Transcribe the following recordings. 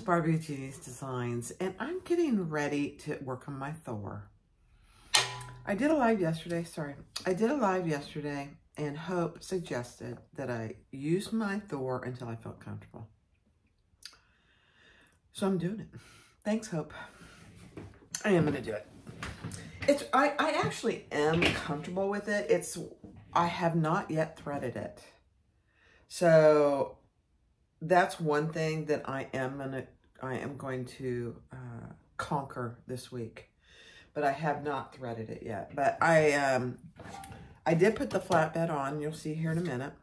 Barbie with Jeannie's Designs, and I'm getting ready to work on my Thor. I did a live yesterday, and Hope suggested that I use my Thor until I felt comfortable. So I'm doing it. Thanks, Hope. I am gonna do it. I actually am comfortable with it. I have not yet threaded it. So that's one thing that I am going to conquer this week, but I have not threaded it yet. But I did put the flatbed on. You'll see here in a minute.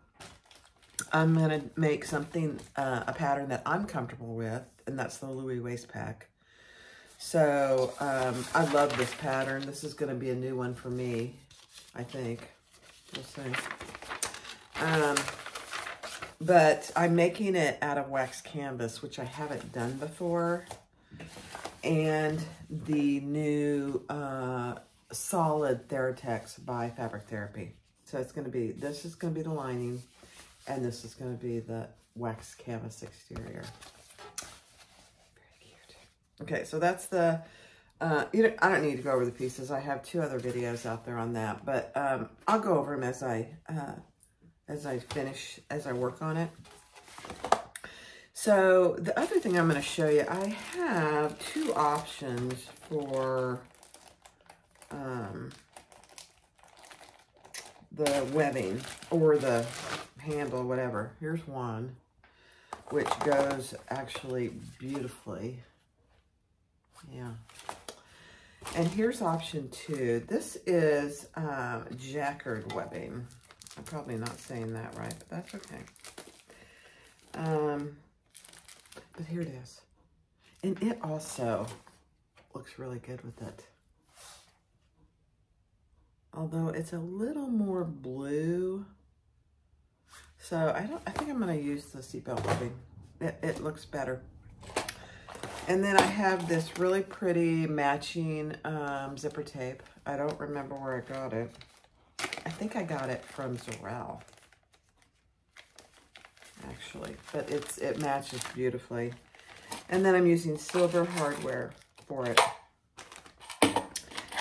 I'm gonna make something a pattern that I'm comfortable with, and that's the Louie waist pack. So I love this pattern. This is gonna be a new one for me, I think. We'll see. But I'm making it out of wax canvas, which I haven't done before. And the new solid Theratex by Fabric Therapy. So it's going to be, this is going to be the lining, and this is going to be the wax canvas exterior. Very cute. Okay, so that's the, I don't need to go over the pieces. I have 2 other videos out there on that, but I'll go over them as I work on it. So the other thing I'm going to show you, I have 2 options for the webbing or the handle, whatever. Here's one, which goes actually beautifully. Yeah. And here's option 2. This is jacquard webbing. I'm probably not saying that right, but that's okay. But here it is. And it also looks really good with it. Although it's a little more blue. So I think I'm gonna use the seatbelt webbing. It looks better. And then I have this really pretty matching zipper tape. I don't remember where I got it. I think I got it from Zorel, actually, but it matches beautifully. And then I'm using silver hardware for it.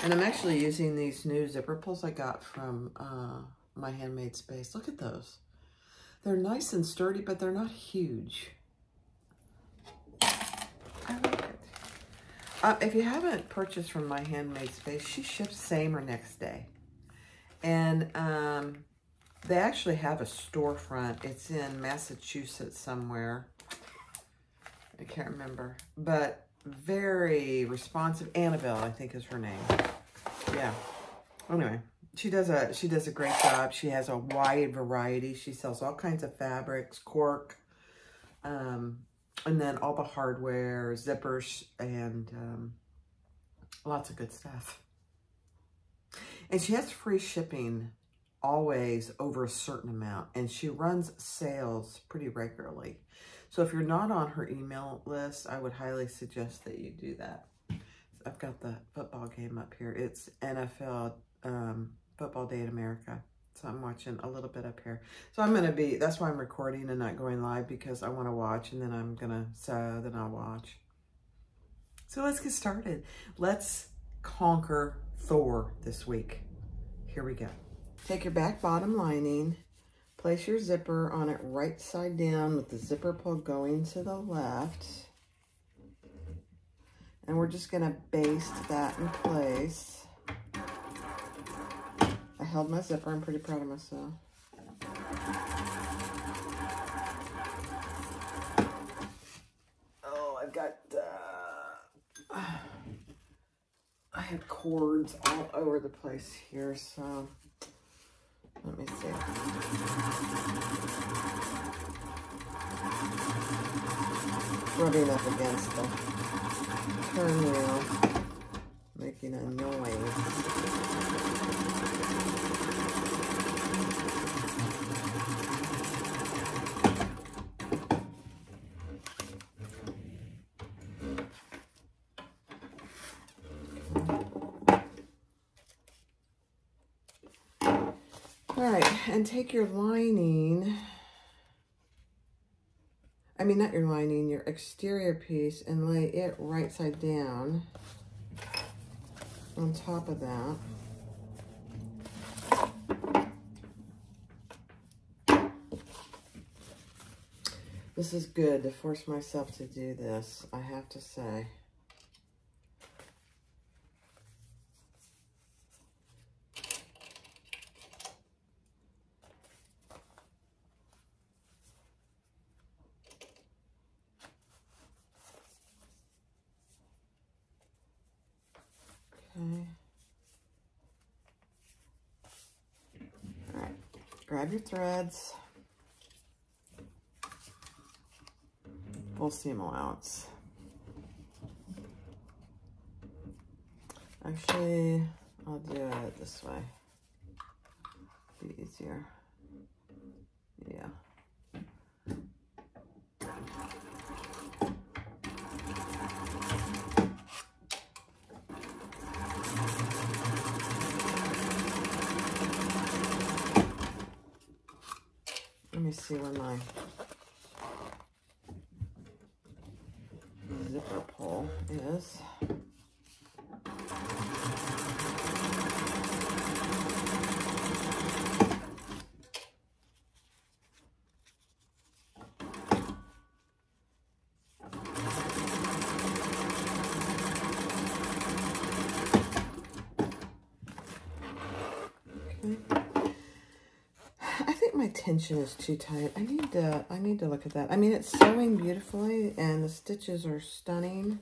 And I'm actually using these new zipper pulls I got from My Handmade Space. Look at those. They're nice and sturdy, but they're not huge. I like it. If you haven't purchased from My Handmade Space, she ships same or next day. And they actually have a storefront. It's in Massachusetts somewhere. I can't remember. But very responsive. Annabelle, I think is her name. Yeah. Anyway, she does a great job. She has a wide variety. She sells all kinds of fabrics, cork, and then all the hardware, zippers, and lots of good stuff. And she has free shipping always over a certain amount. And she runs sales pretty regularly. So if you're not on her email list, I would highly suggest that you do that. I've got the football game up here. It's NFL Football Day in America. So I'm watching a little bit up here. So I'm going to be, that's why I'm recording and not going live, because I want to watch, and then I'm going to sew, then I'll watch. So let's get started. Let's conquer Thor this week. Here we go. Take your back bottom lining, place your zipper on it right side down with the zipper pull going to the left. And we're just gonna baste that in place. I held my zipper, I'm pretty proud of myself. Oh, I've got, I have cords all over the place here, so let me see. Rubbing up against the turn wheel, making a noise. All right, and take your lining. not your lining, your exterior piece, and lay it right side down on top of that. This is good to force myself to do this, I have to say. Okay. All right, grab your threads. Full seam allowance. Actually, I'll do it this way. Be easier. Yeah. Let me see where my zipper pull is. My tension is too tight. I need to look at that. I mean, it's sewing beautifully and the stitches are stunning,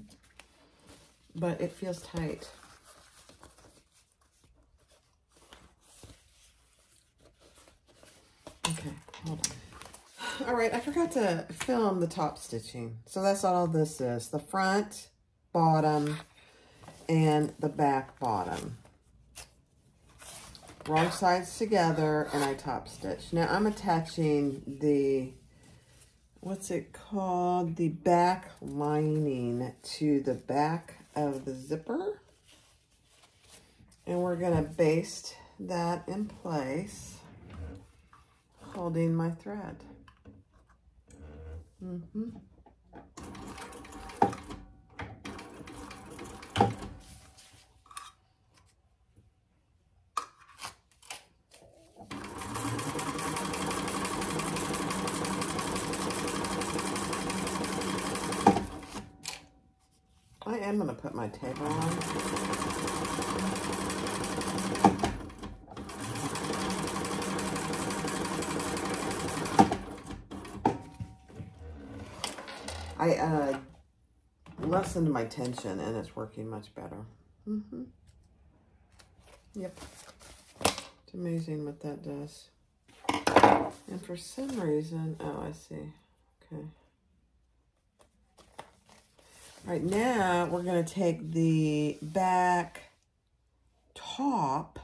but it feels tight. Okay, hold on. All right, I forgot to film the top stitching. So that's all this is. The front, bottom, and the back bottom. Wrong sides together, and I top stitch. Now I'm attaching the, what's it called? The back lining to the back of the zipper. And we're gonna baste that in place, holding my thread. I am going to put my table on. I lessened my tension and it's working much better. Yep. It's amazing what that does. And for some reason, oh, I see. Okay. All right, now we're going to take the back top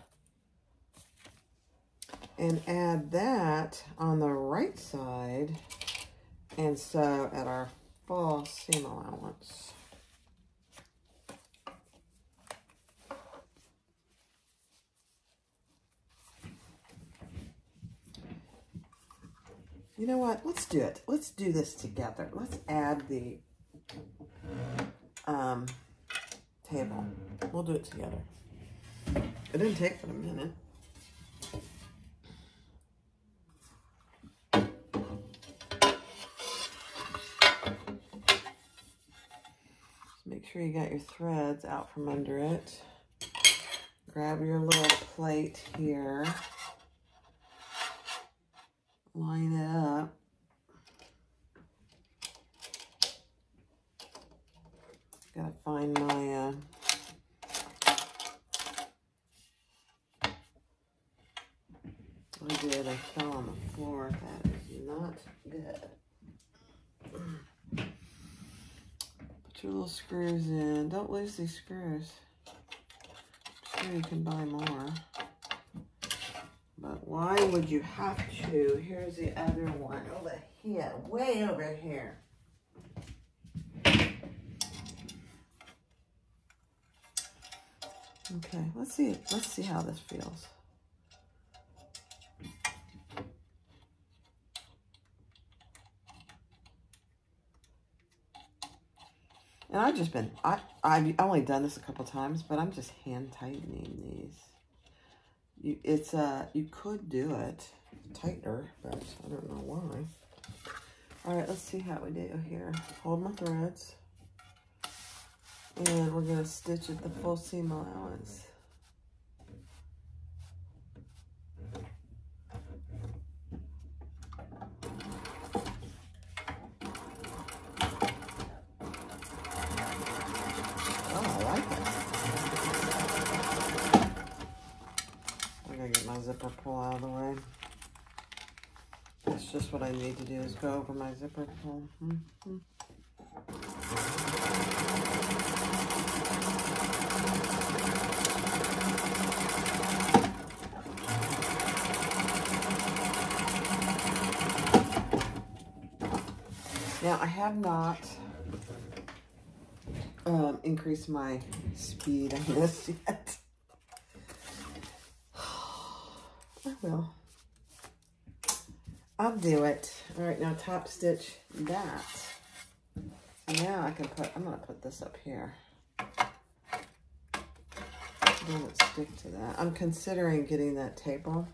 and add that on the right side and sew at our full seam allowance. You know what? Let's do it. Let's do this together. Let's add the table. We'll do it together. It didn't take but a minute. Just make sure you got your threads out from under it. Grab your little plate here. Line it up. Gotta find my I did. I fell on the floor. That is not good. Put your little screws in. Don't lose these screws. I'm sure you can buy more. But why would you have to? Here's the other one over here. Way over here. Okay, let's see how this feels. And I've just been, I've only done this a couple times, but I'm just hand tightening these. You could do it tighter, but I don't know why. All right, let's see how we do here. Hold my threads. And we're gonna stitch at the full seam allowance. My zipper pull out of the way. That's just what I need to do, is go over my zipper pull. Now I have not increased my speed on this yet. I will. I'll do it. All right, now top stitch that. Now I can put, I'm gonna put this up here. Doesn't stick to that. I'm considering getting that table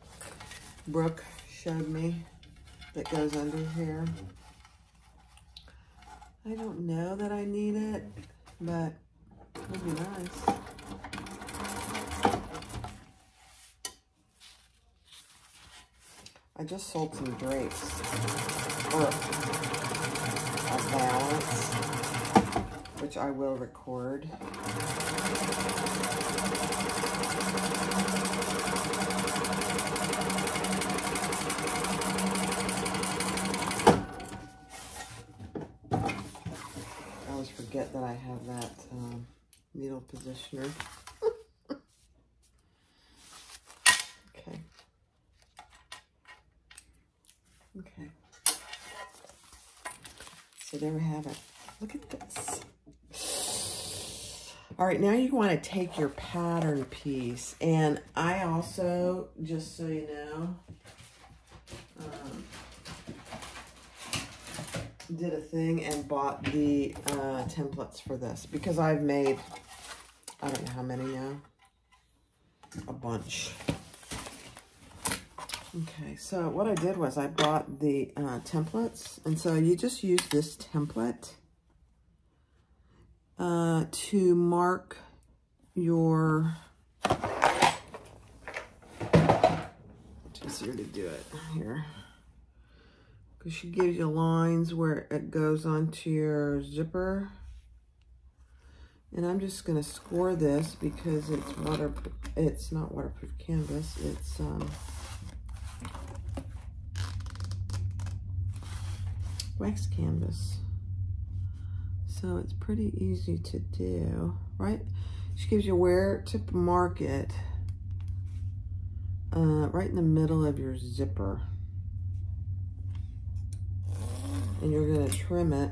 Brooke showed me that goes under here. I don't know that I need it, but it would be nice. I just sold some drapes for a balance, which I will record. I always forget that I have that needle positioner. Okay, so there we have it. Look at this. All right, now you want to take your pattern piece, and I also, just so you know, did a thing and bought the templates for this, because I've made, I don't know how many now, a bunch. Okay, so what I did was I bought the templates, and so you just use this template to mark your, it's easier to do it here, because she gives you lines where it goes onto your zipper. And I'm just going to score this because it's waterproof, it's not waterproof canvas, it's wax canvas, so it's pretty easy to do, right? She gives you where to mark it, right in the middle of your zipper, and you're going to trim it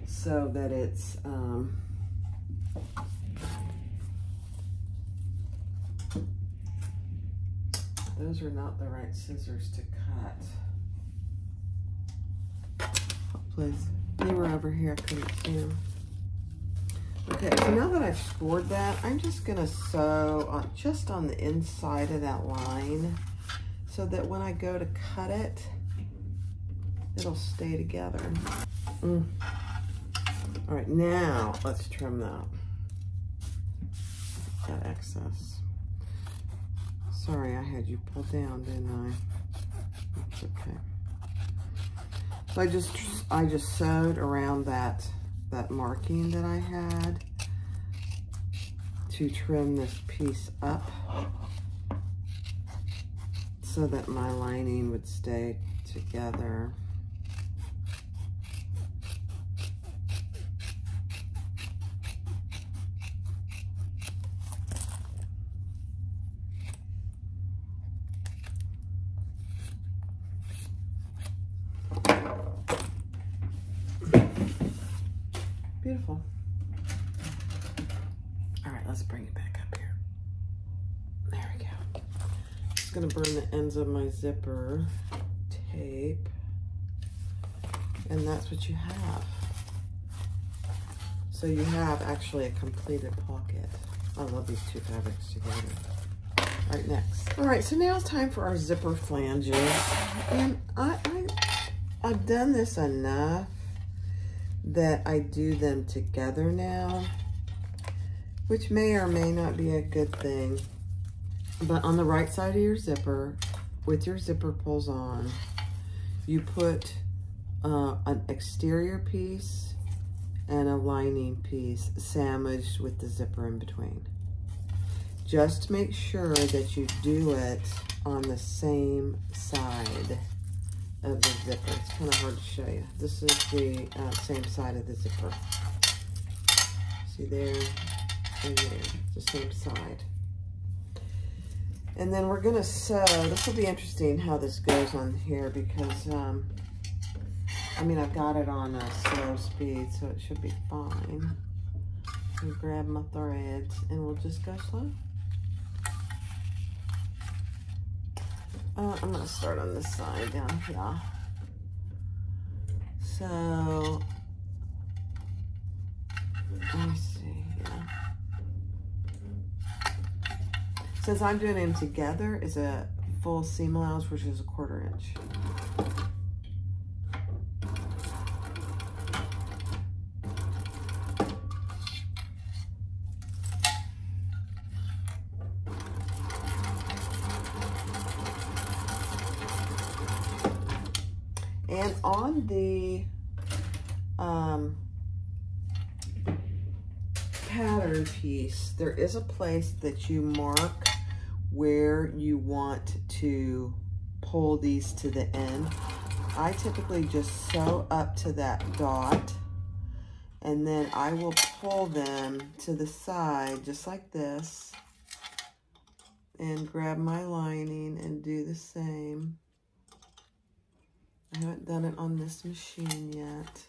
so that it's those are not the right scissors to cut. Oh, please, they were over here, I couldn't see them. Okay, so now that I've scored that, I'm just gonna sew on, just on the inside of that line, so that when I go to cut it, it'll stay together. All right, now let's trim that excess. Sorry, I had you pulled down, didn't I? That's okay. So I just sewed around that marking that I had to trim this piece up so that my lining would stay together. Beautiful. just gonna burn the ends of my zipper tape. And that's what you have. So you have actually a completed pocket. I love these two fabrics together. All right, next. All right, so now it's time for our zipper flanges. And I've done this enough that I do them together now, which may or may not be a good thing. But on the right side of your zipper, with your zipper pulls on, you put an exterior piece and a lining piece sandwiched with the zipper in between. Just make sure that you do it on the same side of the zipper. It's kind of hard to show you. This is the same side of the zipper. See there and there, the same side. And then we're gonna sew. This will be interesting how this goes on here because, I mean, I've got it on a slow speed, so it should be fine. And grab my threads and we'll just go slow. I'm gonna start on this side down here. So, let me see, yeah. Since I'm doing them together, it's a full seam allowance, which is a 1/4 inch. And on the pattern piece, there is a place that you mark where you want to pull these to the end. I typically just sew up to that dot, and then I will pull them to the side just like this and grab my lining and do the same. I haven't done it on this machine yet.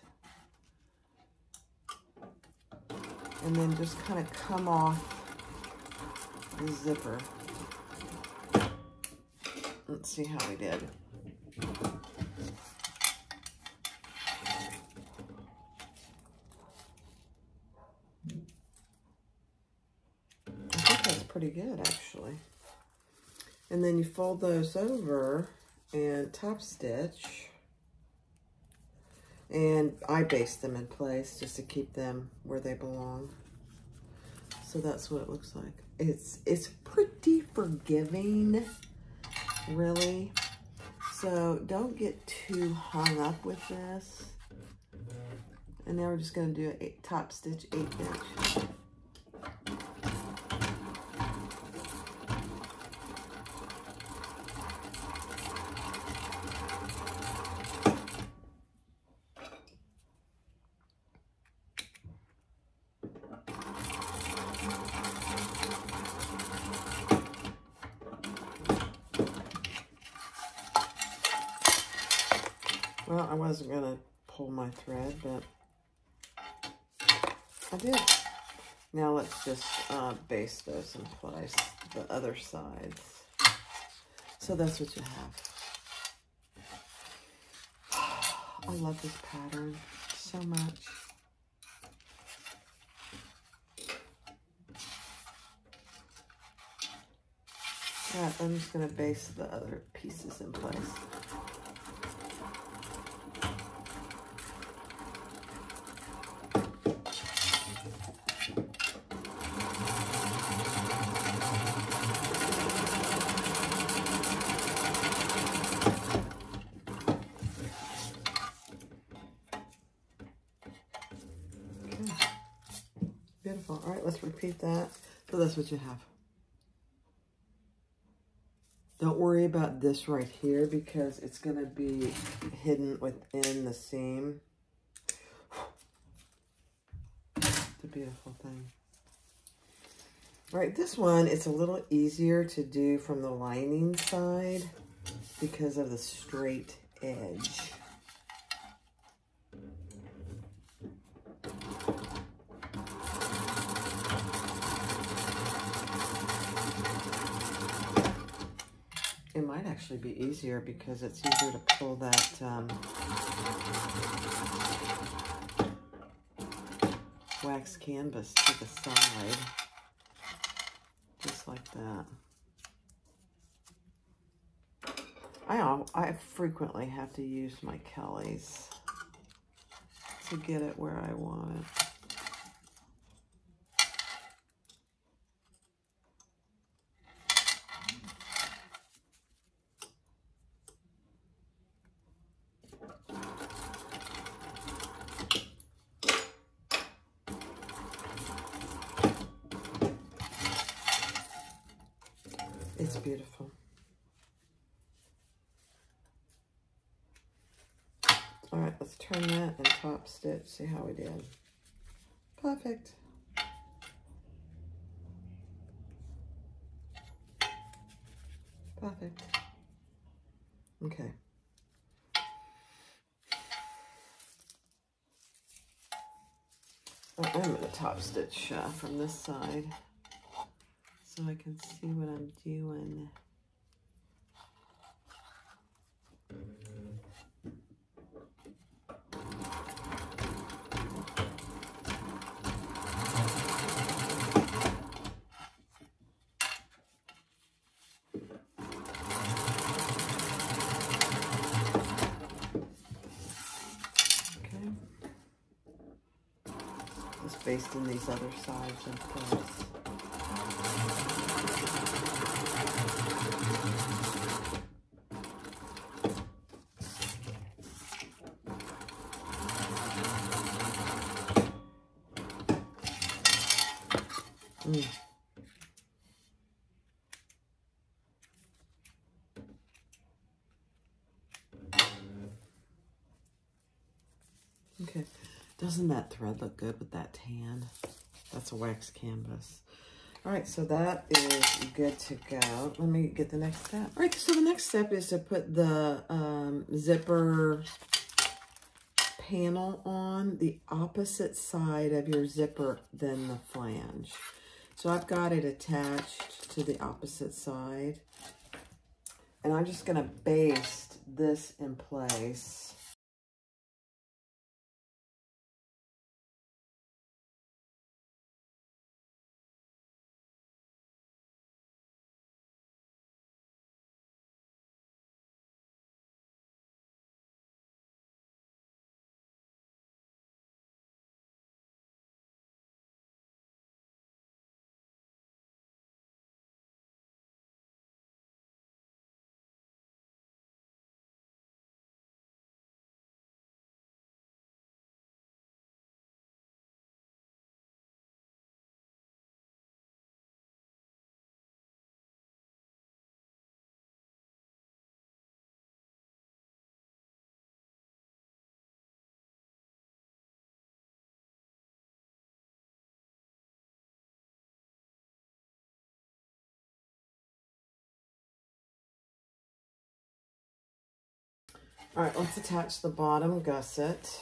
And then just kind of come off the zipper. Let's see how we did. I think that's pretty good, actually. And then you fold those over and top stitch. And I baste them in place just to keep them where they belong. So that's what it looks like. It's pretty forgiving, really. So don't get too hung up with this. And now we're just gonna do a top stitch 1/8 inch. Well, I wasn't gonna pull my thread, but I did. Now let's just baste those in place, the other sides. So that's what you have. I love this pattern so much. Right, I'm just gonna baste the other pieces in place. Beautiful. All right, let's repeat that. So that's what you have. Don't worry about this right here because it's going to be hidden within the seam. It's a beautiful thing. All right, this one, it's a little easier to do from the lining side because of the straight edge. It might actually be easier because it's easier to pull that wax canvas to the side, just like that. I frequently have to use my Kellys to get it where I want it. It's beautiful. All right, let's turn that and top stitch, see how we did. Perfect. Perfect. Okay. I'm going to top stitch from this side so I can see what I'm doing. Basting these other sides in place. Okay. Doesn't that thread look good with that tan? That's a wax canvas. All right, so that is good to go. Let me get the next step. All right, so the next step is to put the zipper panel on the opposite side of your zipper than the flange. So I've got it attached to the opposite side. And I'm just gonna baste this in place. All right, let's attach the bottom gusset.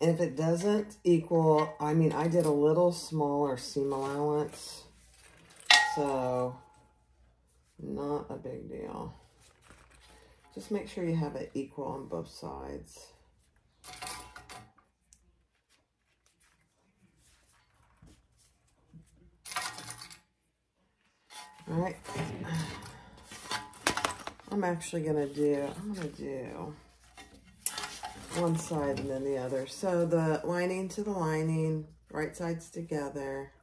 And if it doesn't equal, I mean, I did a little smaller seam allowance, so not a big deal. Just make sure you have it equal on both sides. All right, I'm gonna do one side and then the other. So the lining to the lining, right sides together,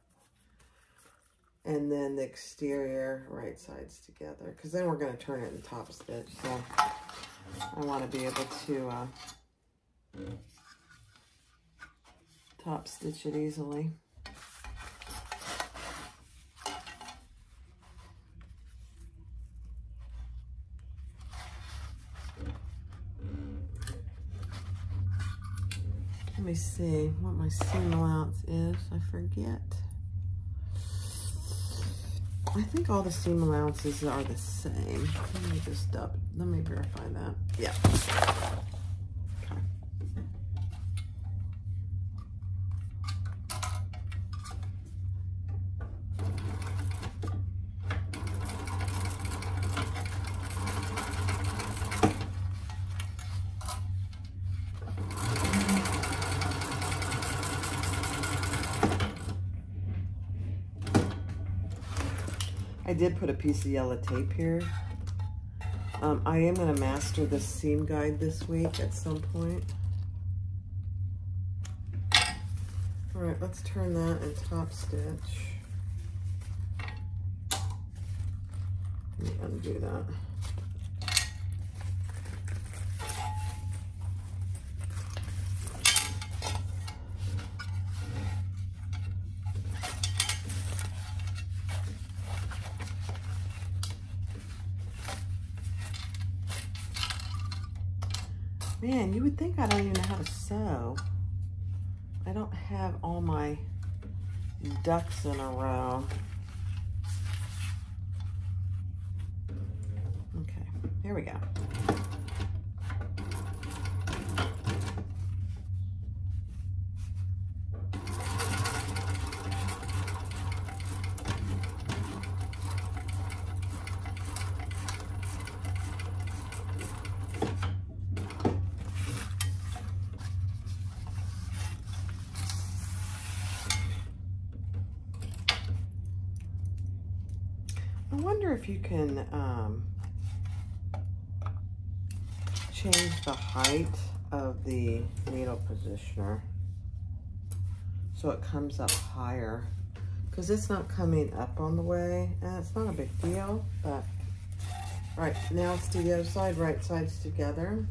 and then the exterior, right sides together, because then we're gonna turn it in top stitch. So I wanna be able to top stitch it easily. Let me see what my seam allowance is. I forget. I think all the seam allowances are the same. Let me verify that. Yeah. Okay. I did put a piece of yellow tape here. I am going to master the seam guide this week at some point. All right, let's turn that and top stitch. Let me undo that. Man, you would think I don't even know how to sew. I don't have all my ducks in a row. Okay, here we go. I wonder if you can change the height of the needle positioner so it comes up higher, because it's not coming up on the way, and it's not a big deal. But all right, now let's do the other side. Right sides together.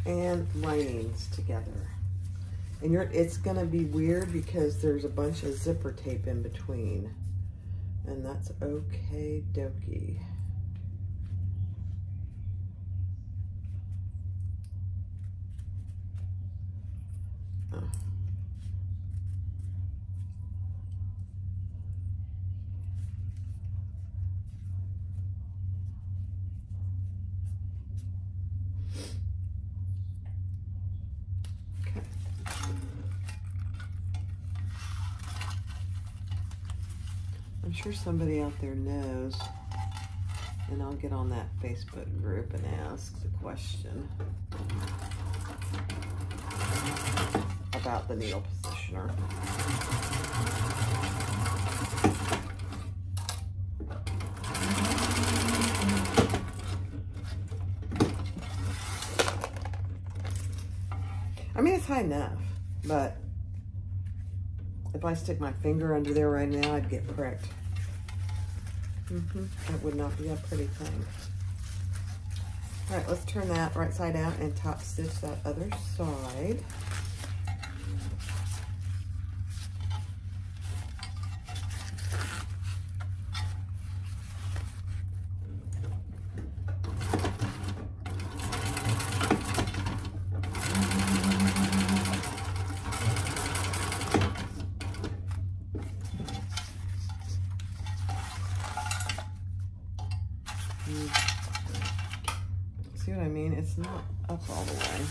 And linings together. And it's gonna be weird because there's a bunch of zipper tape in between, and that's okay dokie. Oh. I'm sure somebody out there knows, and I'll get on that Facebook group and ask the question about the needle positioner. I mean, it's high enough, but if I stick my finger under there right now, I'd get pricked. That would not be a pretty thing. All right, let's turn that right side out and top stitch that other side. See what I mean? It's not up all the way.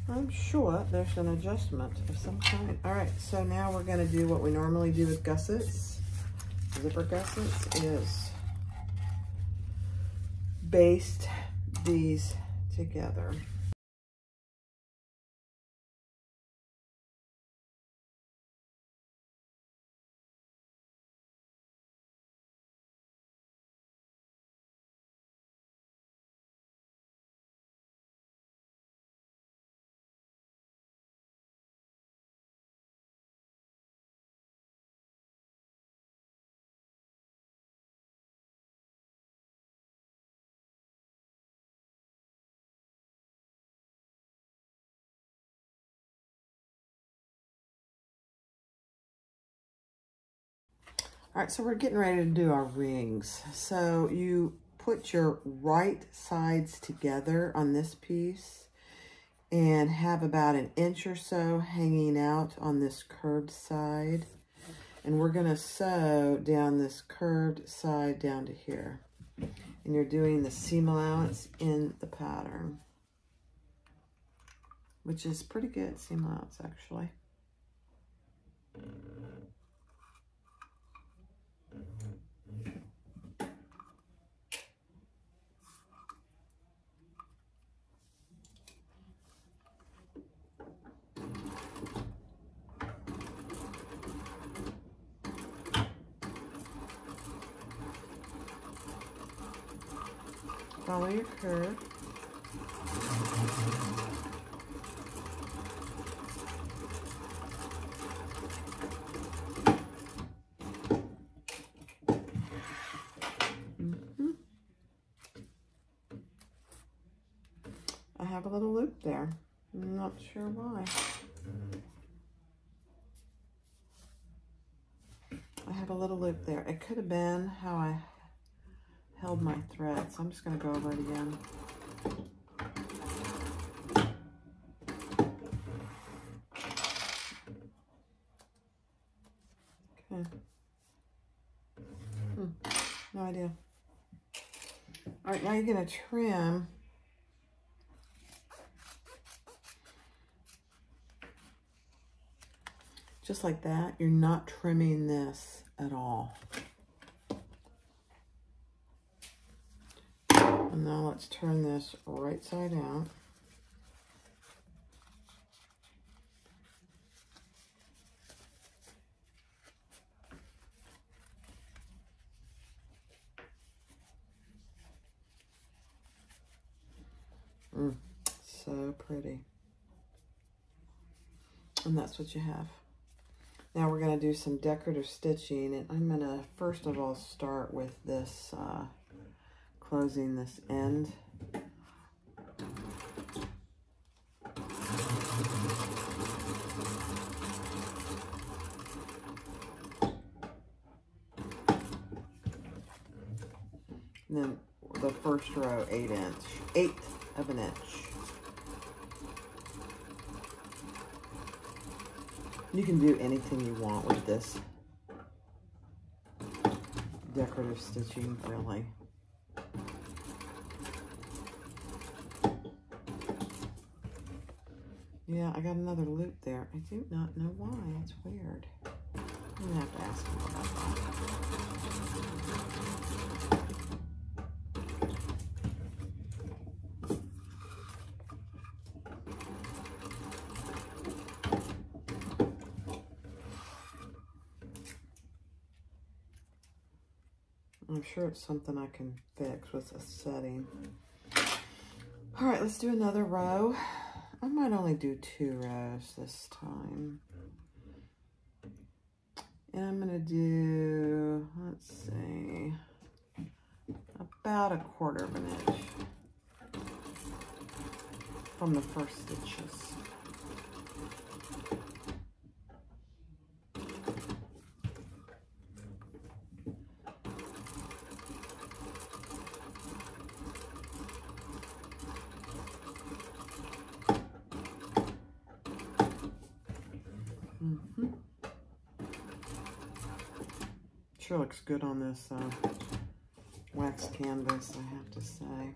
I'm sure there's an adjustment of some kind. All right, so now we're gonna do what we normally do with gussets, zipper gussets, is baste these together. All right, so we're getting ready to do our rings. So you put your right sides together on this piece and have about an inch or so hanging out on this curved side. And we're gonna sew down this curved side down to here. And you're doing the seam allowance in the pattern, which is pretty good seam allowance actually. Follow your curve. I have a little loop there. I'm not sure why. I have a little loop there. It could have been how I held my thread, so I'm just going to go over it again. Okay. No idea. All right, now you're going to trim. Just like that. You're not trimming this at all. And now let's turn this right side out. So pretty. And that's what you have. Now we're going to do some decorative stitching, and I'm going to first of all start with this, closing this end. And then the first row, 1/8 of an inch. You can do anything you want with this decorative stitching, really. Yeah, I got another loop there. I do not know why. It's weird. I'm gonna have to ask him about that. I'm sure it's something I can fix with a setting. All right, let's do another row. I might only do 2 rows this time. And I'm gonna do, let's see, about 1/4 of an inch from the first stitches. Sure looks good on this wax canvas, I have to say.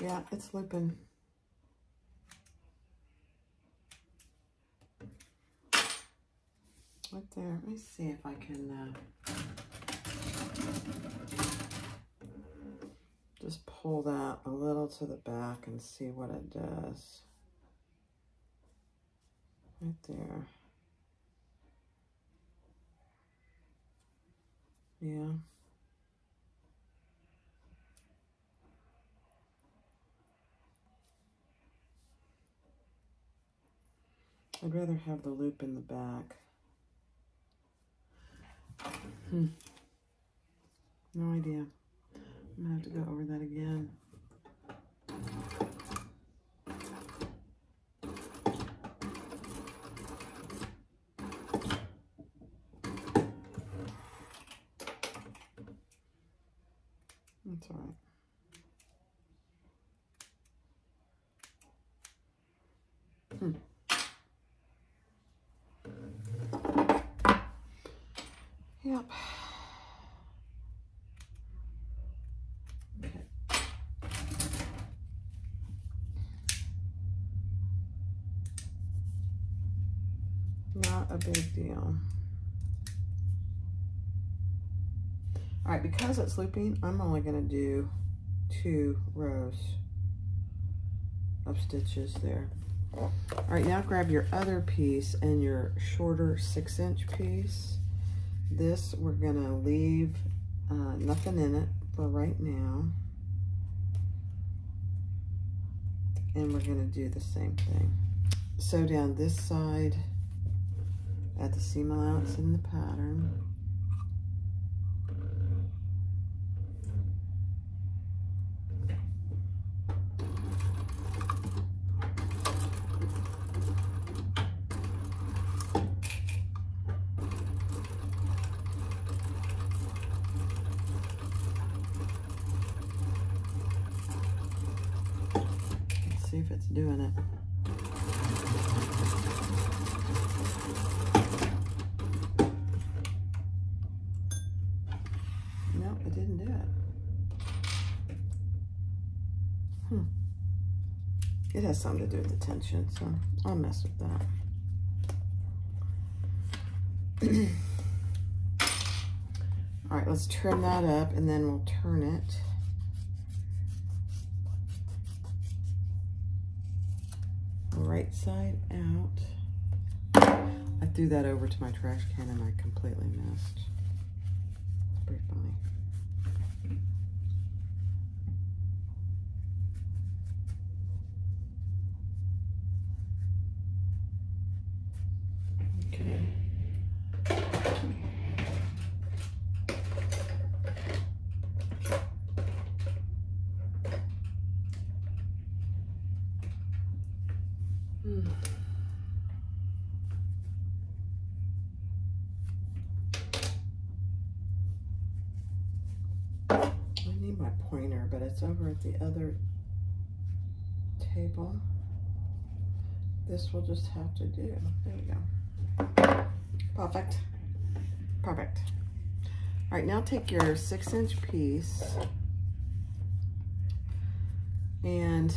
Yeah, it's looping. Right there. Let me see if I can just pull that a little to the back and see what it does. Right there. Yeah. I'd rather have the loop in the back. No idea. I'm gonna have to go over that again. That's all right. Yep. Okay. Not a big deal. All right, because it's looping, I'm only gonna do 2 rows of stitches there. All right, now grab your other piece and your shorter 6-inch piece. This, we're gonna leave nothing in it for right now. And we're gonna do the same thing. Sew down this side at the seam allowance in the pattern. Let's see if it's doing it. No, it didn't do it. It has something to do with the tension, so I'll mess with that. All right, let's trim that up and then we'll turn it. Right side out. I threw that over to my trash can and I completely missed. It's pretty funny. Okay. I need my pointer, but it's over at the other table. This will just have to do. There we go. Perfect. Perfect. All right, now take your 6-inch piece and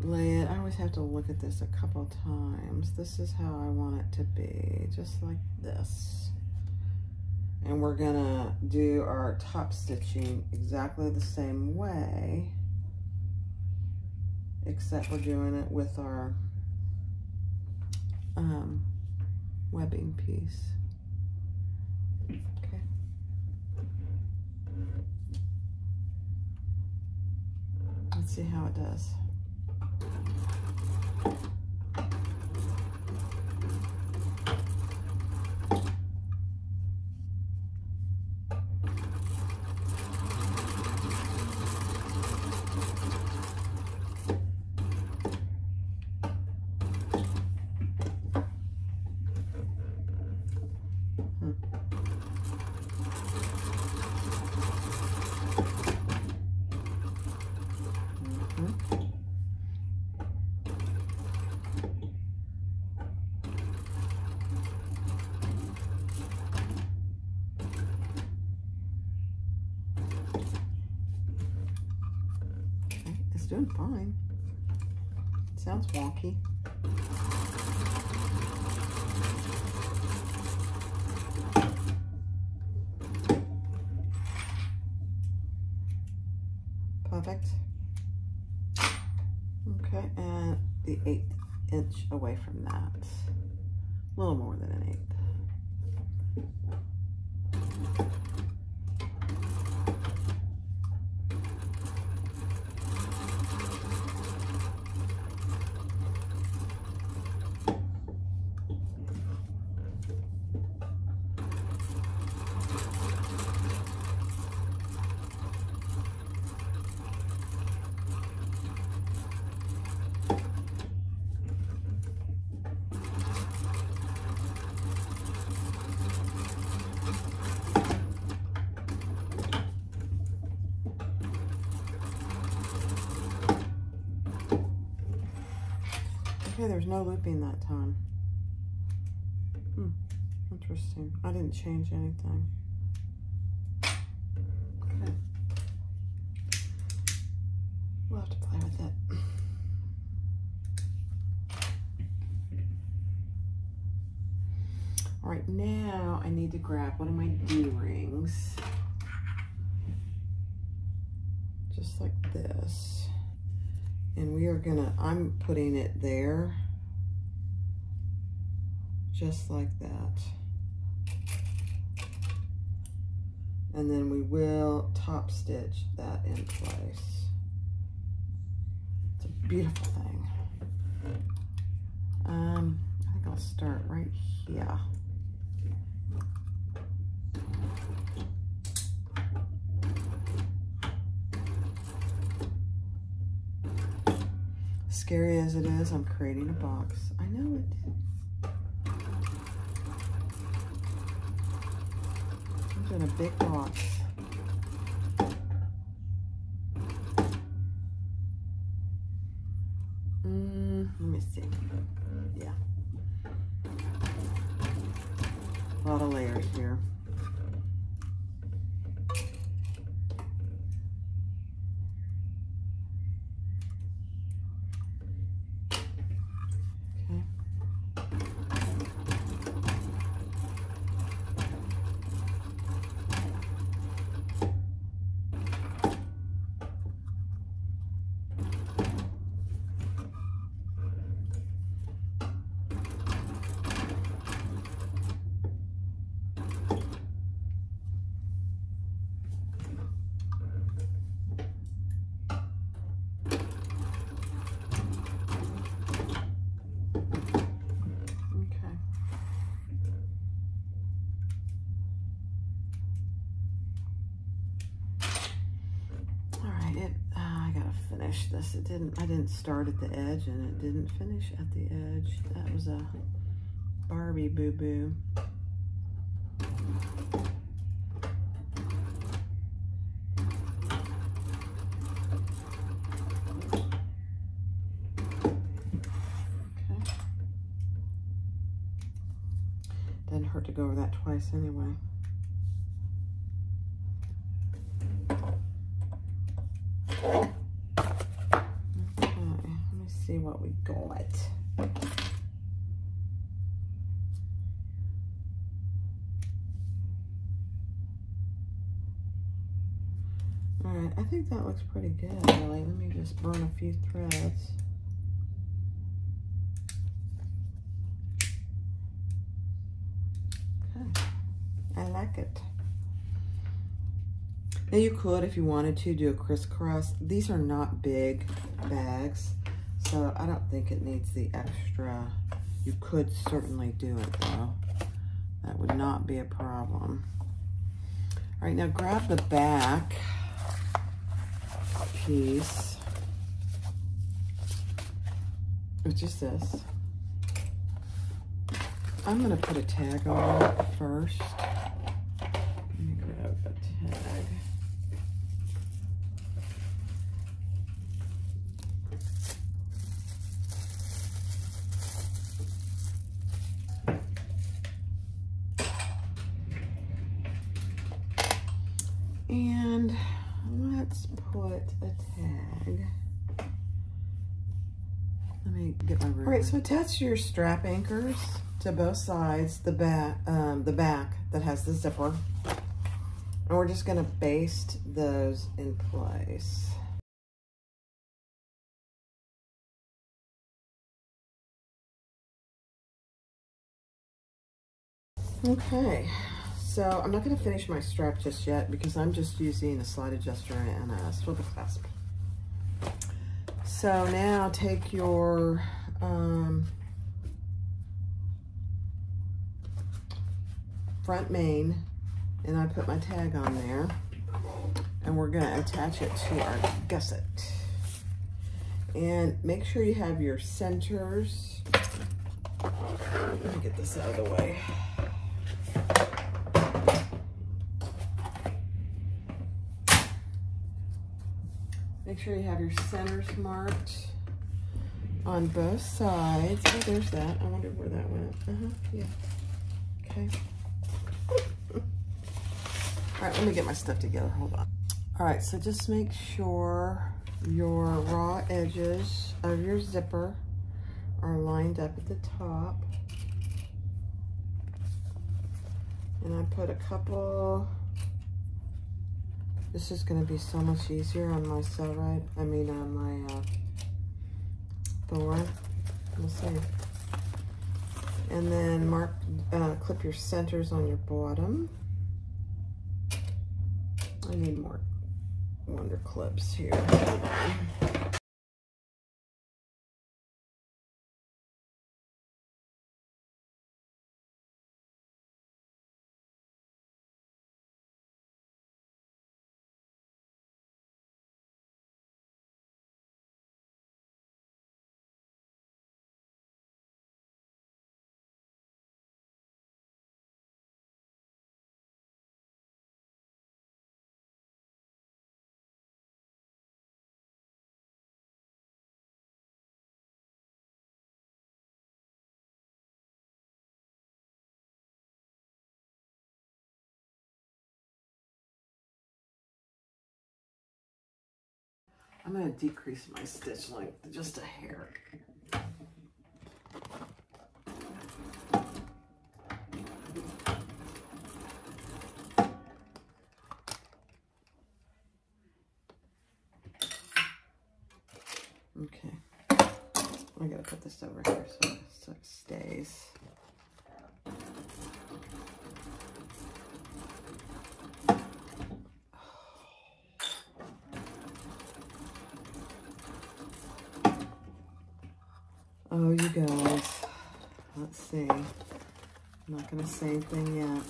lay it. I always have to look at this a couple times. This is how I want it to be, just like this. And we're gonna do our top stitching exactly the same way, except we're doing it with our webbing piece. Okay. Let's see how it does. Doing fine. Sounds wonky. Perfect. Okay, and the 1/8 inch away from that. A little more than an 1/8. Okay, there's no looping that time. Interesting. I didn't change anything. Okay. We'll have to play with it. All right, now I need to grab one of my D-rings. Just like this. And we are gonna, I'm putting it there. Just like that. And then we will top stitch that in place. It's a beautiful thing. I think I'll start right here. Scary as it is, I'm creating a box. I know it. In a big box. Let me see. Yeah. A lot of layers here. This. I didn't start at the edge and it didn't finish at the edge. That was a Barbie boo-boo. Okay. Doesn't hurt to go over that twice anyway. See what we got. All right, I think that looks pretty good, really. Let me just burn a few threads. Okay, I like it. Now you could, if you wanted to, do a crisscross. These are not big bags, so I don't think it needs the extra. You could certainly do it though. That would not be a problem. All right, now grab the back piece, which is this. I'm gonna put a tag on it first. Let me grab a tag. And let's put a tag. Let me get my ruler. All right, so attach your strap anchors to both sides, the back that has the zipper. And we're just gonna baste those in place. Okay. So I'm not going to finish my strap just yet because I'm just using a slide adjuster and a swivel clasp. So now take your front main, and I put my tag on there, and we're going to attach it to our gusset. And make sure you have your centers. Let me get this out of the way. Make sure you have your centers marked on both sides. Oh, there's that. I wonder where that went. Yeah. Okay. All right, let me get my stuff together. Hold on. All right, so just make sure your raw edges of your zipper are lined up at the top. And I put a couple, this is gonna be so much easier on my cellulite, on my Thor. We'll see. And then clip your centers on your bottom. I need more wonder clips here. I'm going to decrease my stitch length just a hair. Okay. I got to put this over here so it stays. Oh, you guys, let's see. I'm not going to say anything yet.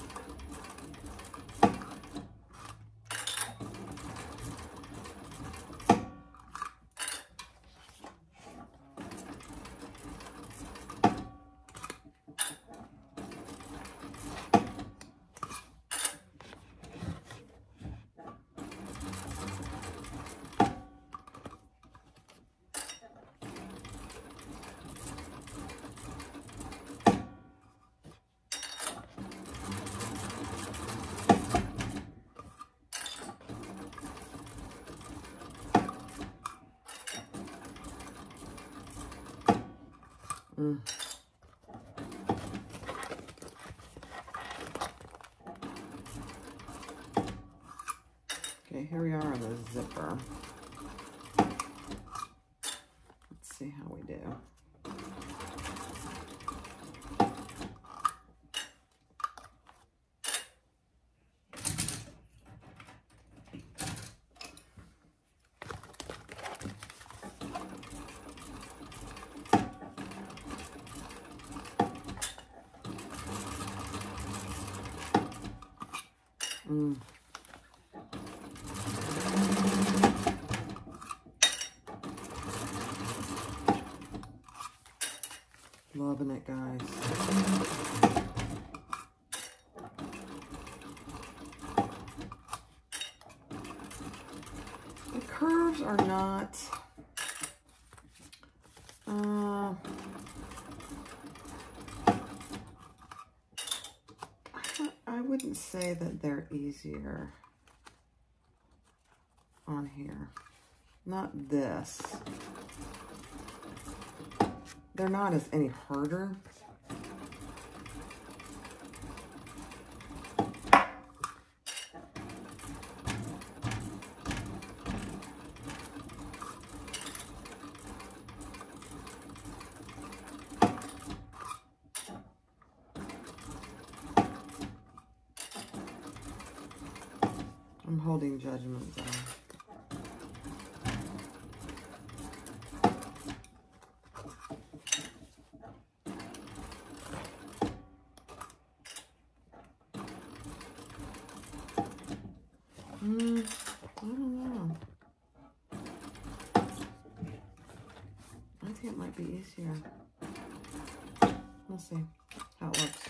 Okay, here we are on the zipper. Let's see how we do. Loving it, guys. The curves are not, I wouldn't say that they're easier on here. Not this. They're not as any harder. I'm holding judgment though. I don't know. I think it might be easier. We'll see how it looks.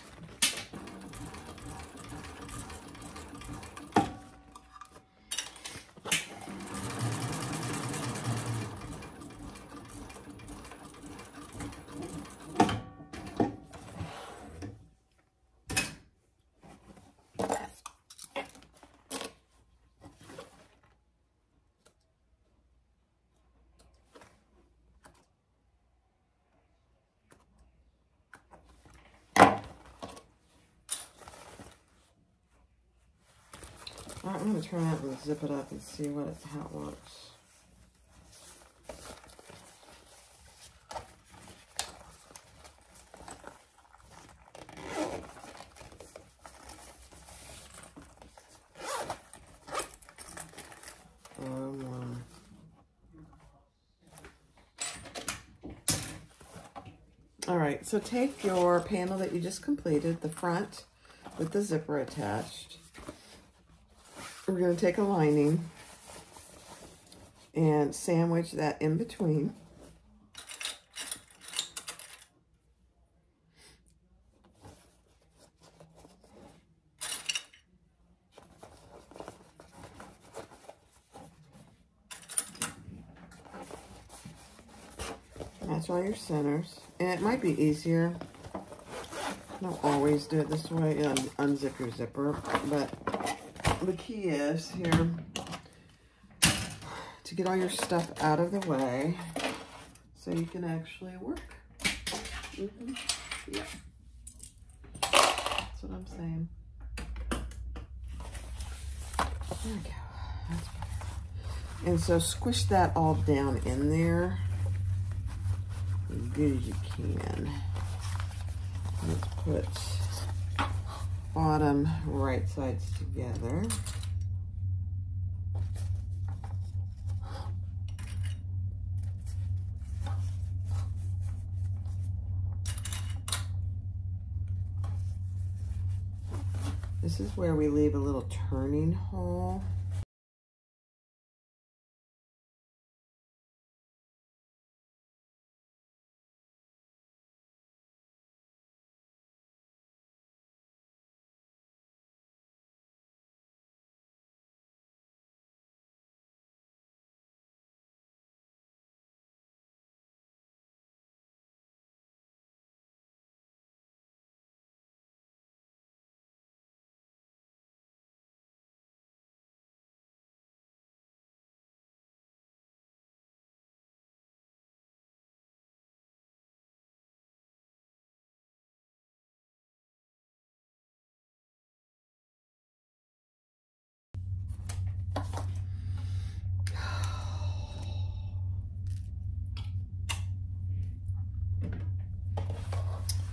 All right, I'm going to turn that and zip it up and see how it works. All right, so take your panel that you just completed, the front with the zipper attached. We're going to take a lining and sandwich that in between. Match all your centers. And it might be easier. I don't always do it this way, unzip your zipper, but the key is here to get all your stuff out of the way so you can actually work. Yeah. That's what I'm saying. There we go. That's better. And so squish that all down in there as good as you can. Let's put bottom right sides together. This is where we leave a little turning hole.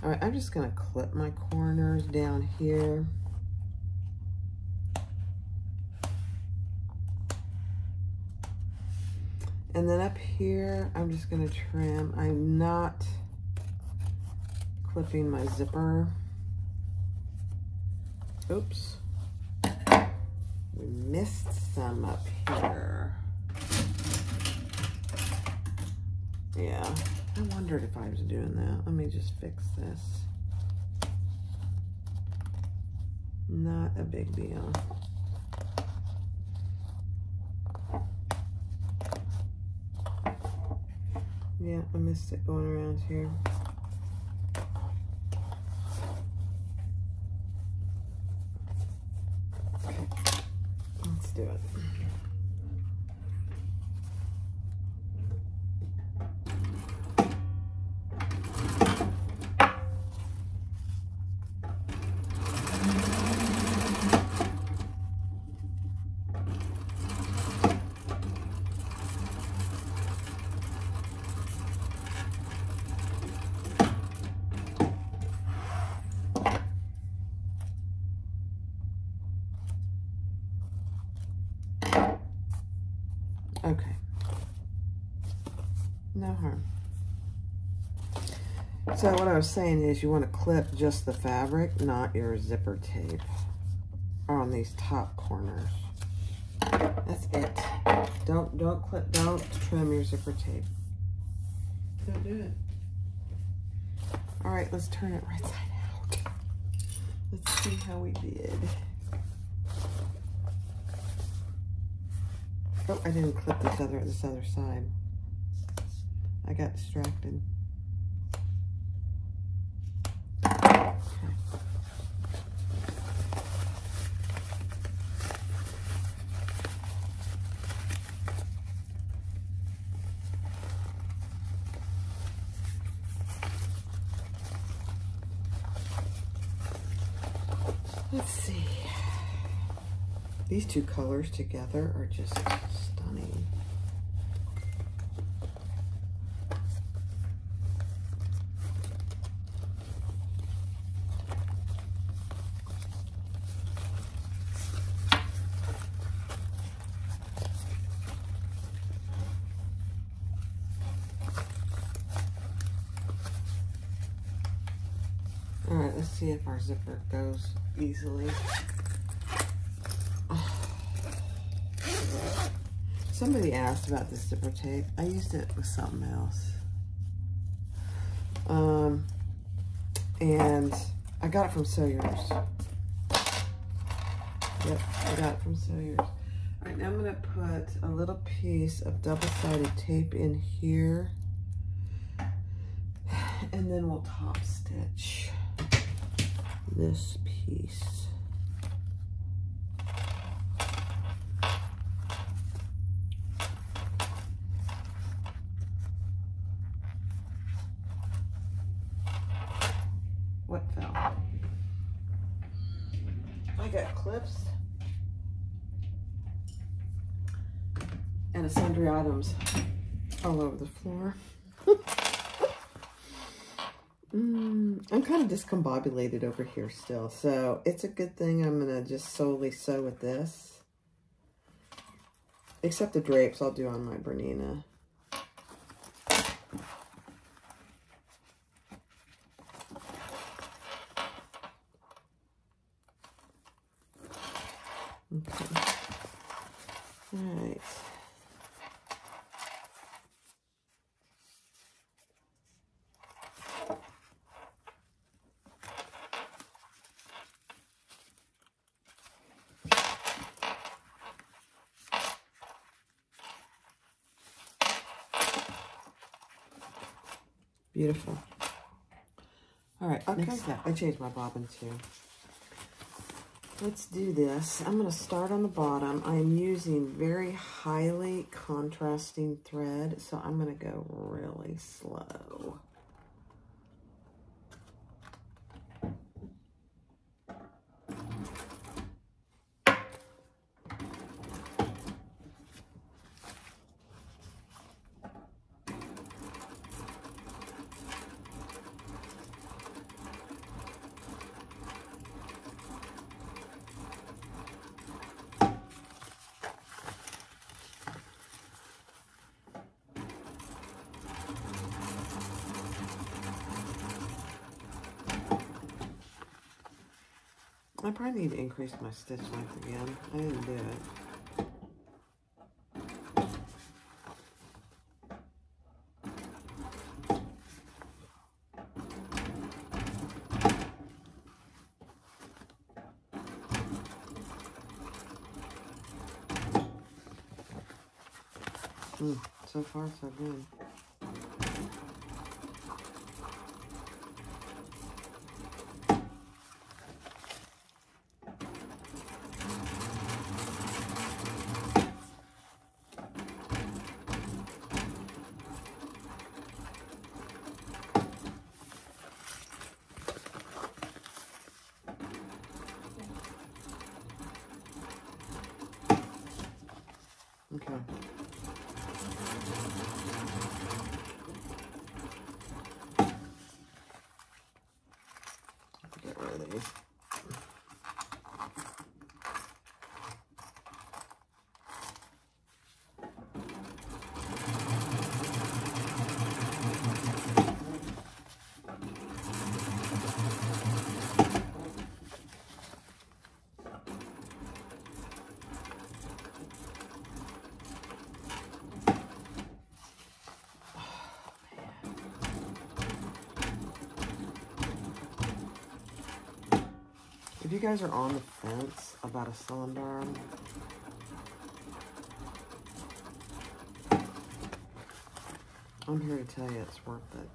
All right, I'm just gonna clip my corners down here. And then up here, I'm just gonna trim. I'm not clipping my zipper. Oops. We missed some up here. Yeah. I wondered if I was doing that. Let me just fix this. Not a big deal. Yeah, I missed it going around here. Okay, let's do it. Okay, no harm. So what I was saying is you want to clip just the fabric, not your zipper tape, on these top corners. That's it. Don't clip, don't trim your zipper tape. Don't do it. All right, let's turn it right side out. Let's see how we did. Oh, I didn't clip this other side. I got distracted. Okay. Let's see. These two colors together are just stunning. All right, let's see if our zipper goes easily. Somebody asked about this zipper tape. I used it with something else. And I got it from Sawyer's. Yep, I got it from Sawyer's. All right, now I'm gonna put a little piece of double-sided tape in here. And then we'll top stitch this piece. What fell? I got clips and sundry items all over the floor. I'm kind of discombobulated over here still, so it's a good thing I'm gonna just solely sew with this. Except the drapes I'll do on my Bernina. Okay. All right. Beautiful. All right, next step. I changed my bobbin too. Let's do this. I'm going to start on the bottom. I'm using very highly contrasting thread, so I'm going to go really slow. I probably need to increase my stitch length again. I didn't do it. So far, so good. Okay. Get rid of these. If you guys are on the fence about a cylinder arm, I'm here to tell you it's worth it.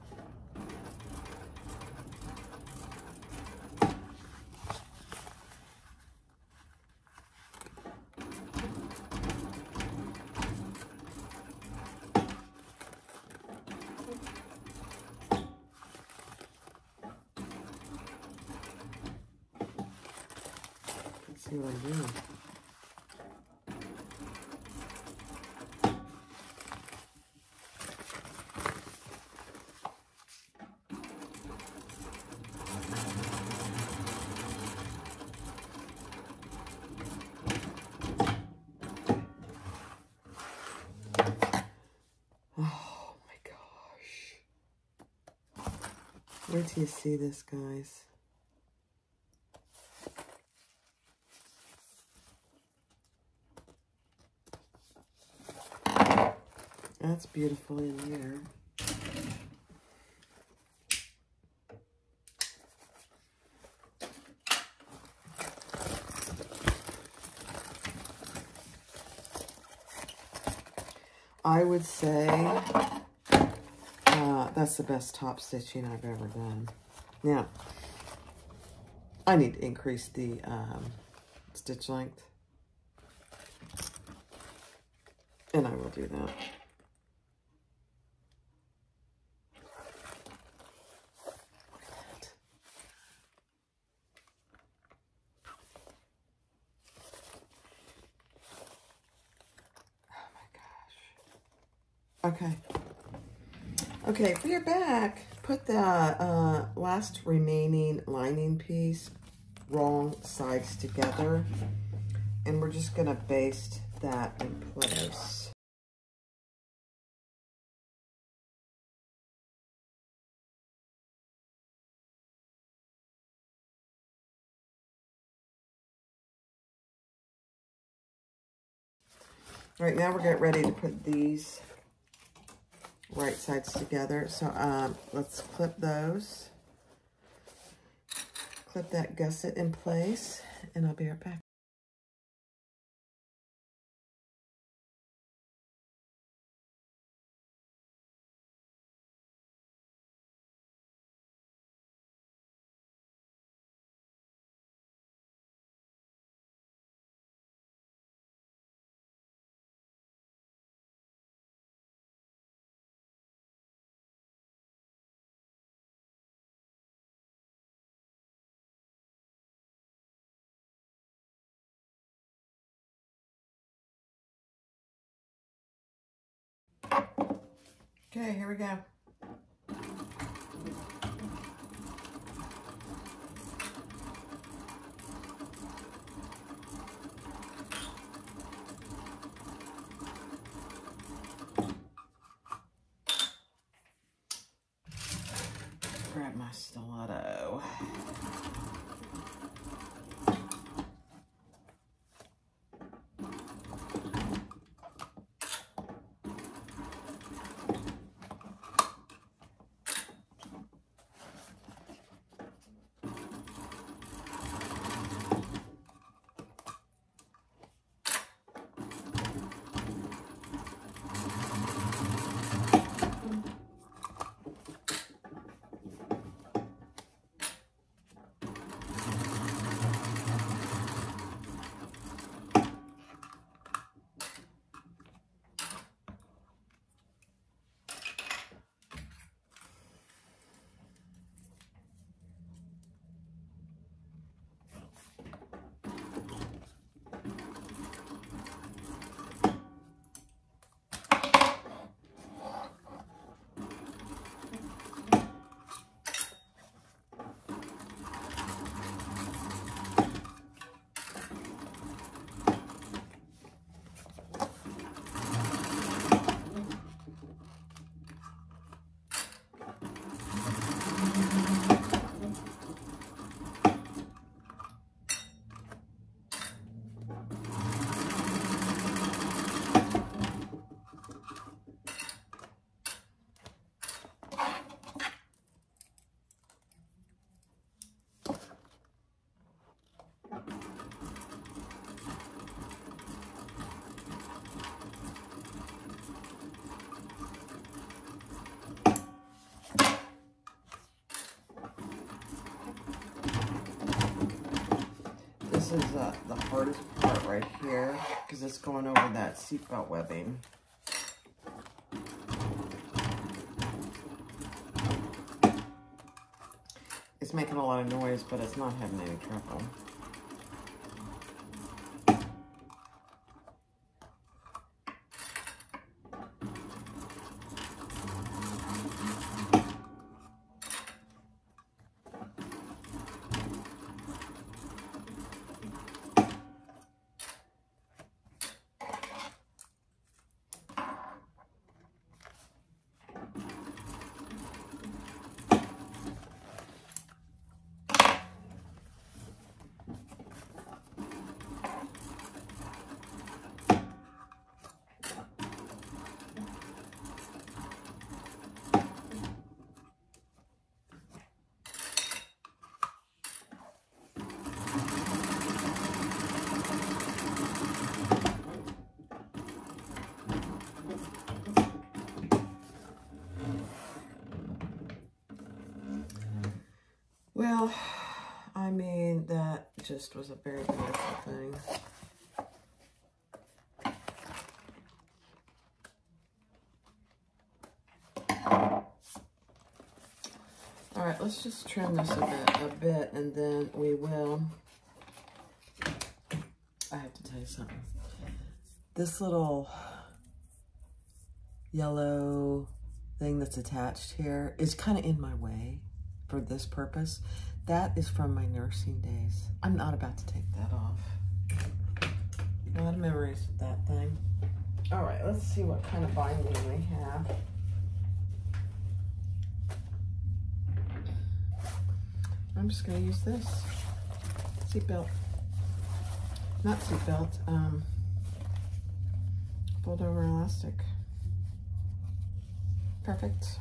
See what I'm doing. Wait till you see this, guys. That's beautiful in there. I would say that's the best top stitching I've ever done. Now, I need to increase the stitch length. And I will do that. Okay. Okay, for your back, put the last remaining lining piece wrong sides together. And we're just going to baste that in place. All right, now we're getting ready to put these right sides together. So let's clip those. Clip that gusset in place, and I'll be right back. Okay, here we go. Grab my stiletto. This is the hardest part right here because it's going over that seatbelt webbing. It's making a lot of noise, but it's not having any trouble. just was a very beautiful thing. All right, let's just trim this a bit, and then we will. I have to tell you something. This little yellow thing that's attached here is kind of in my way for this purpose. That is from my nursing days. I'm not about to take that off. A lot of memories with that thing. All right, let's see what kind of binding we have. I'm just going to use this seatbelt. Not seatbelt, fold over elastic. Perfect.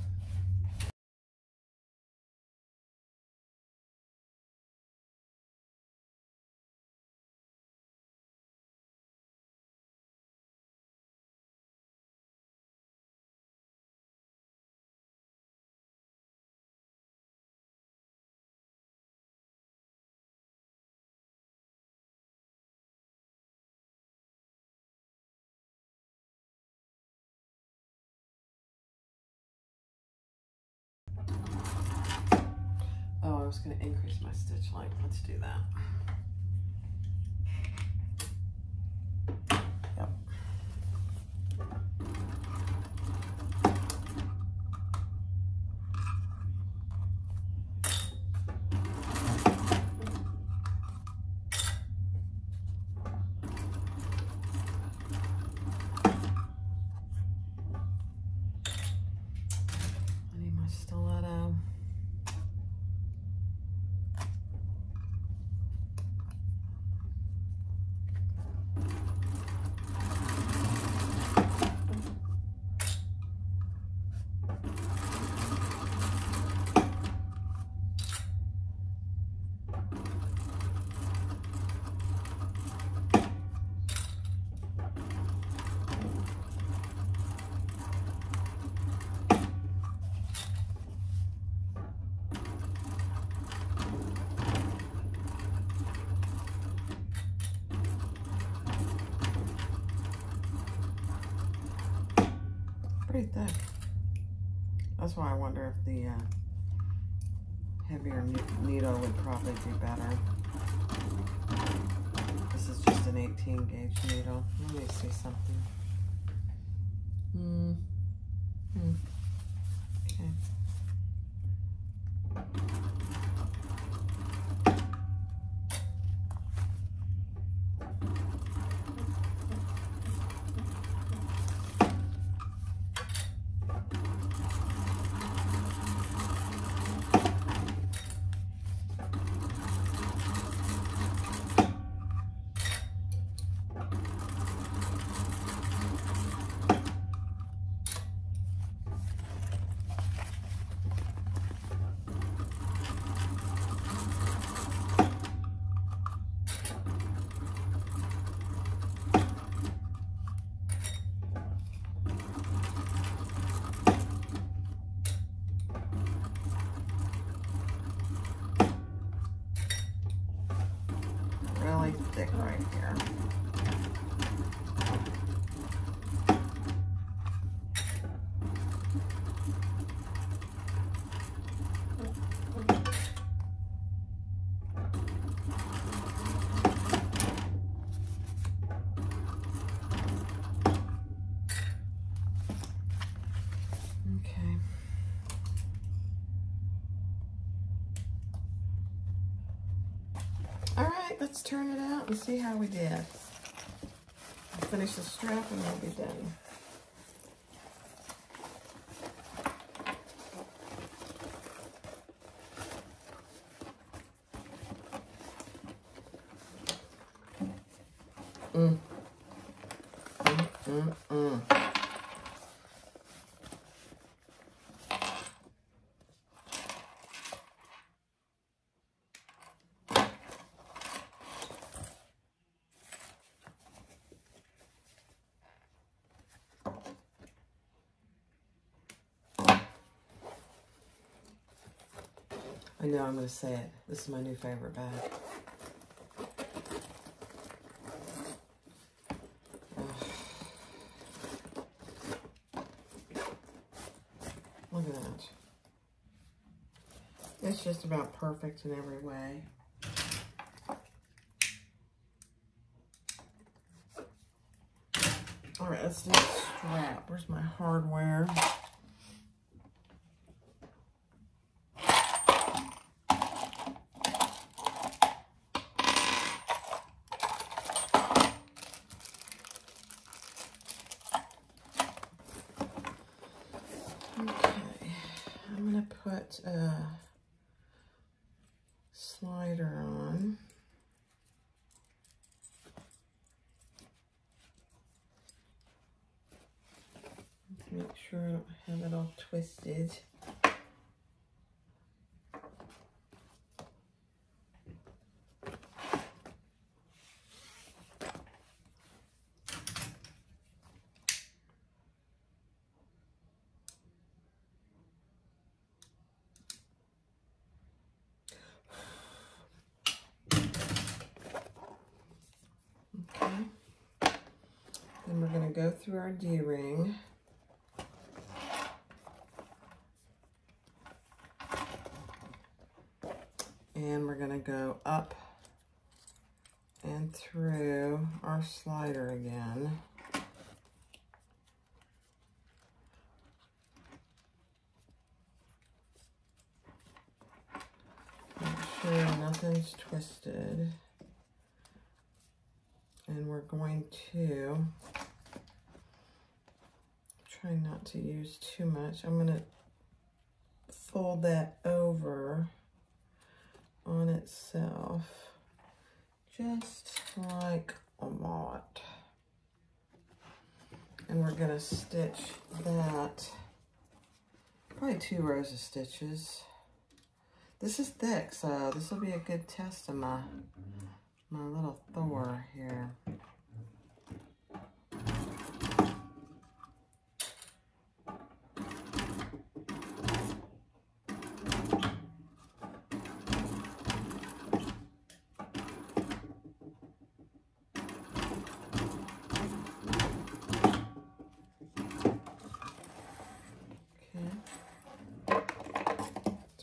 Oh, I was going to increase my stitch length. Let's do that. Yep. I need my stiletto. Pretty thick. That's why I wonder if the heavier needle would probably do better. This is just an 18 gauge needle. Let me see something. Okay. Really thick right here. Okay. All right, let's turn it out and see how we did. I'll finish the strap and we'll be done. I know I'm going to say it. This is my new favorite bag. It's just about perfect in every way. All right, let's do the strap. Where's my hardware? Okay, I'm gonna put a slider on. Make sure I don't have it all twisted. Okay. Then we're going to go through our D-ring. And we're going to go up and through our slider again. Make sure nothing's twisted. And we're going to try not to use too much. I'm going to fold that over on itself, just like a lot. And we're going to stitch that, probably 2 rows of stitches. This is thick, so this will be a good test of my little Thor here.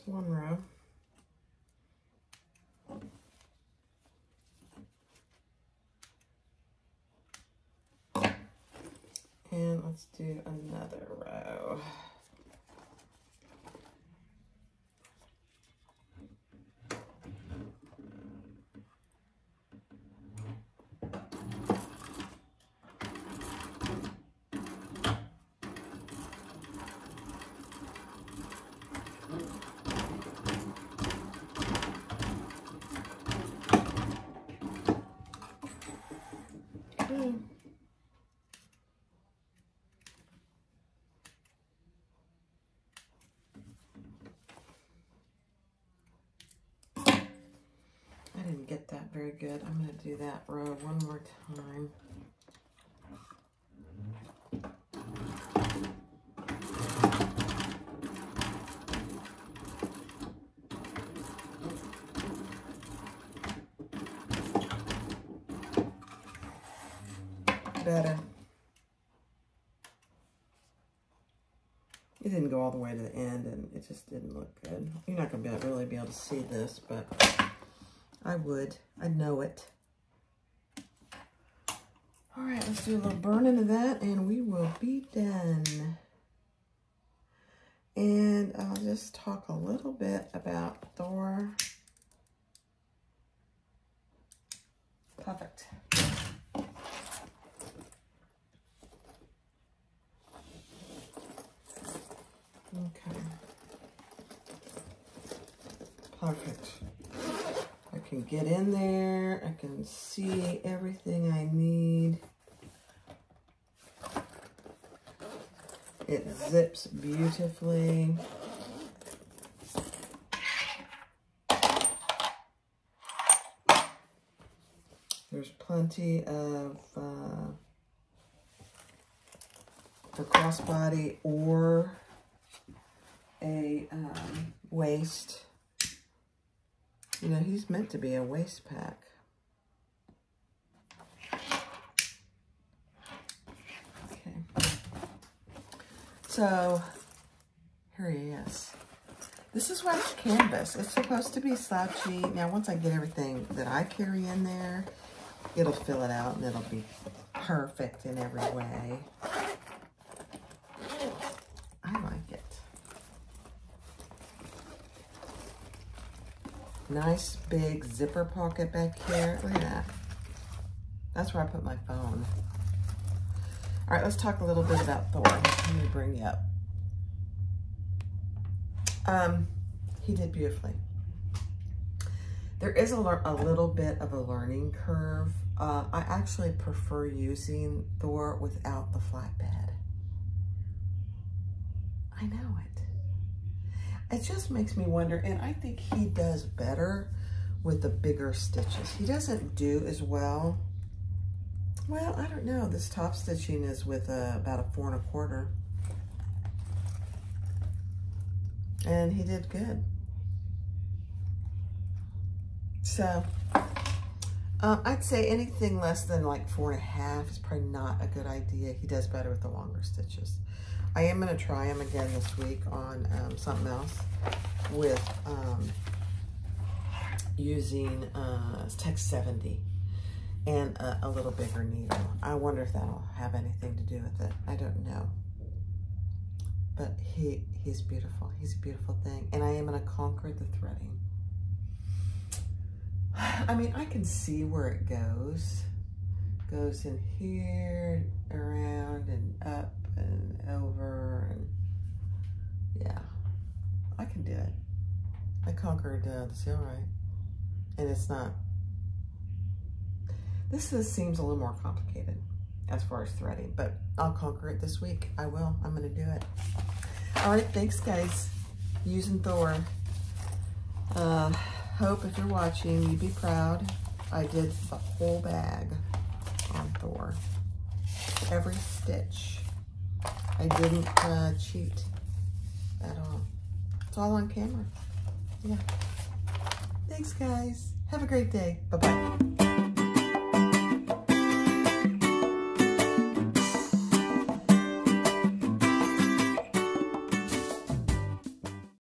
One row. And let's do another row. I didn't get that very good. I'm going to do that row one more time. Better. It didn't go all the way to the end, and it just didn't look good. You're not going to really be able to see this, but I would. I know it. All right, let's do a little burning of that, and we will be done. And I'll just talk a little bit about Thor. Perfect. Okay. Perfect. I can get in there. I can see everything I need. It zips beautifully. There's plenty of a crossbody or a waist. You know, he's meant to be a waist pack. Okay. So, here he is. This is wax canvas. It's supposed to be slouchy. Now, once I get everything that I carry in there, it'll fill it out and it'll be perfect in every way. I like it. Nice big zipper pocket back here. Look at that. That's where I put my phone. All right, let's talk a little bit about Thor. Let me bring you up. He did beautifully. There is a little bit of a learning curve. I actually prefer using Thor without the flatbed. I know it. It just makes me wonder, and I think he does better with the bigger stitches. He doesn't do as well. Well, I don't know. This top stitching is with about a 4 1/4. And he did good. So, I'd say anything less than like 4 1/2 is probably not a good idea. He does better with the longer stitches. I am going to try him again this week on something else with using Text 70 and a little bigger needle. I wonder if that'll have anything to do with it. I don't know. But he's beautiful. He's a beautiful thing. And I am going to conquer the threading. I mean, I can see where it goes. Goes in here, around, and up, and over, and yeah. I can do it. I conquered the seal right. And it's not. This seems a little more complicated as far as threading, but I'll conquer it this week. I will. I'm going to do it. All right, thanks, guys. Using Thor. Hope if you're watching, you be proud. I did the whole bag on Thor. Every stitch. I didn't cheat at all. It's all on camera. Yeah. Thanks, guys. Have a great day. Bye-bye.